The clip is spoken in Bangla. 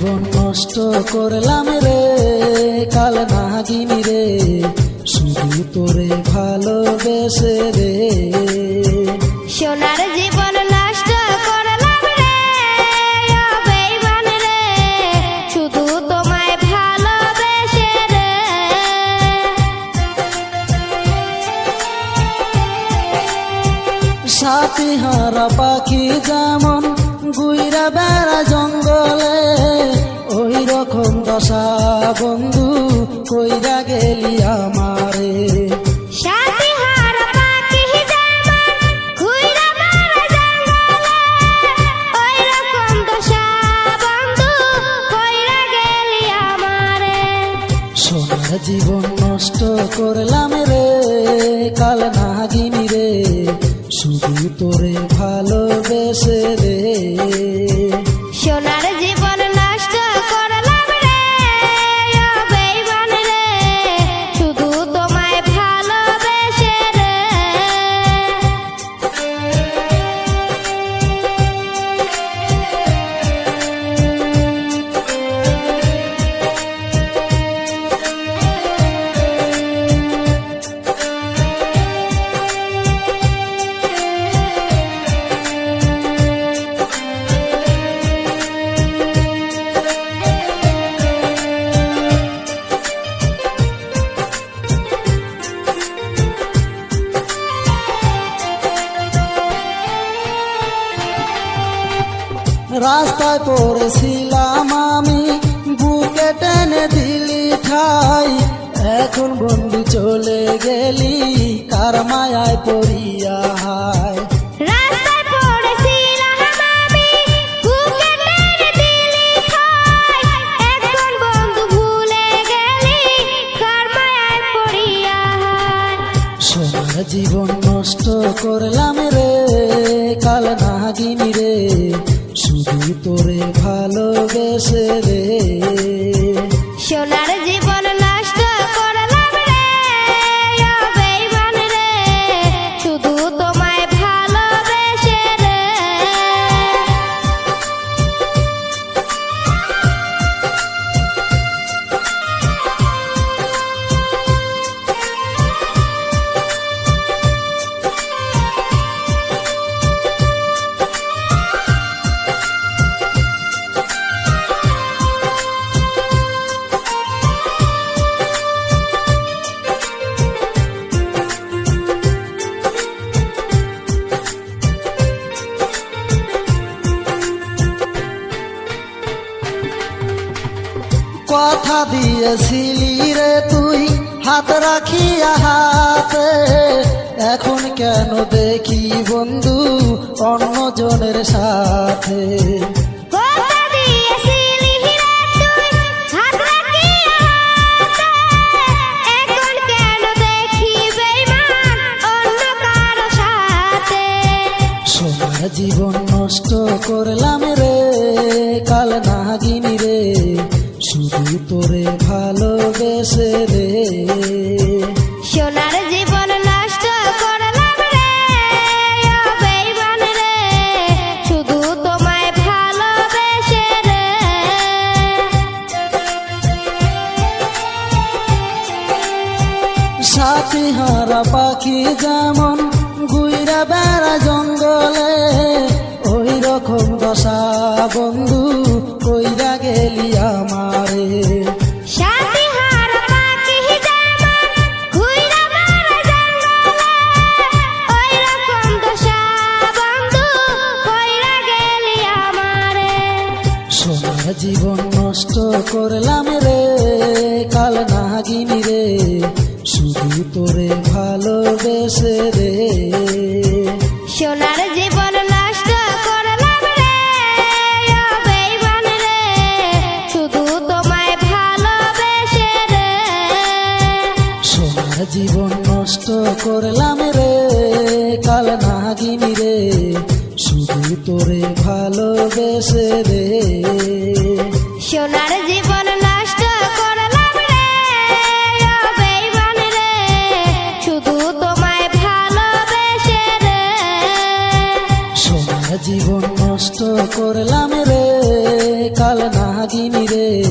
জীবন নষ্ট করলাম রে কাল নাগিনী রে, শুধু তোরে ভালোবেসে রে। সোনার জীবন নষ্ট করলাম রে ও বেঈমান রে, শুধু তোমায় ভালোবেসে রে। সাথী হারা পাখি যেমন গুইরা বেড়া জঙ্গলে, ওই রকম দশা বন্ধু কইরা গেলি আমারে। সাথী হারা পাখি যেমন ঘুইরা বেড়া জঙ্গলে, ওই রকম দশা বন্ধু কইরা গেলি আমারে। সোনার জীবন নষ্ট করলাম রে কাল নাগিনী রে, শুধু তোরে ভালোবেসে রে। সোনার জীবন নষ্ট করলাম রে ও বেঈমান রে, শুধু তোমায় ভালোবেসে রে। রাস্তায় পড়েছিলাম আমি, বুকে টেনে দিলি ঠাই, এখন বন্ধু চলে গেলি কার মায়ায় পড়িয়া হায়। রাস্তায় পড়েছিলাম আমি, বুকে টেনে দিলি ঠাই, এখন বন্ধু ভুলে গেলি কার মায়ায় পড়িয়া হায়। সোনার জীবন নষ্ট করলাম রে কাল নাগিনী রে, শুধু তোরে ভালোবেসে রে। সোনার জীবন নষ্ট করলাম রে ও বেঈমান রে, শুধু তোমায় ভালোবেসে রে। কথা দিয়েছিলি রে তুই হাত রাখিয়া হাতে, এখন কেন দেখি বন্ধু অন্য জনের সাথে। কথা দিয়েছিলি রে তুই হাত রাখিয়া হাতে, এখন কেন দেখি বেঈমান অন্য কারো সাথে। সোনার জীবন নষ্ট করলাম রে কাল নাগিনী রে, শুধু তোরে ভালোবেসে রে। সোনার জীবন নষ্ট করলাম রে ও বেঈমান রে, শুধু তোমায় ভালোবেসে রে। সাথী হারা পাখি যেমন গুইরা বেড়া জঙ্গলে, ওই রকম দশা বন্ধু কইরা গেলি আমারে। সাথী হারা পাখি যেমন ঘুইরা বেড়া জঙ্গলে, ওই রকম দশা বন্ধু কইরা গেলি আমারে। সোনার জীবন নষ্ট করলাম রে কাল নাগিনী রে, শুধু তোরে ভালোবেসে রে। সোনার জীবন নষ্ট করলাম রে ও বেঈমান রে, শুধু তোমায় ভালোবেসে রে। সোনার জীবন নষ্ট করলাম রে কাল নাগিনী রে, শুধু তোরে ভালোবেসে রে। সোনার জীবন নষ্ট করলাম রে ও বেঈমান রে, শুধু তোমায় ভালোবেসে রে। জীবন নষ্ট করলাম রে কাল নাগিনী নাগিনী রে